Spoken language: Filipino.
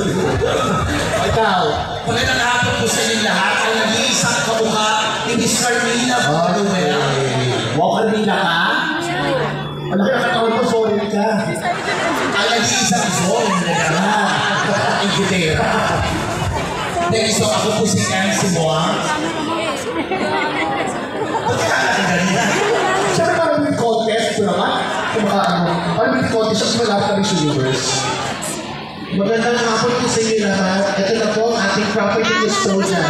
Ikaw. Magandang hapon po sa inyong lahat. Ang nag-iisang kamukha ni Miss Carmina Buduel. Wow, Carmina ka? Ano kaya katawan mo? Sorry ka. Ang nag-iisang zone. Ingitera. Then, so ako po si MC Moa. Pagkakala ka ganyan. Siyempre parang may contest ko naman. Parang may contest siya sa lahat ng Miss Universe. Magandang hapon po sa inyo lahat. Ito na po ang ating property custodian.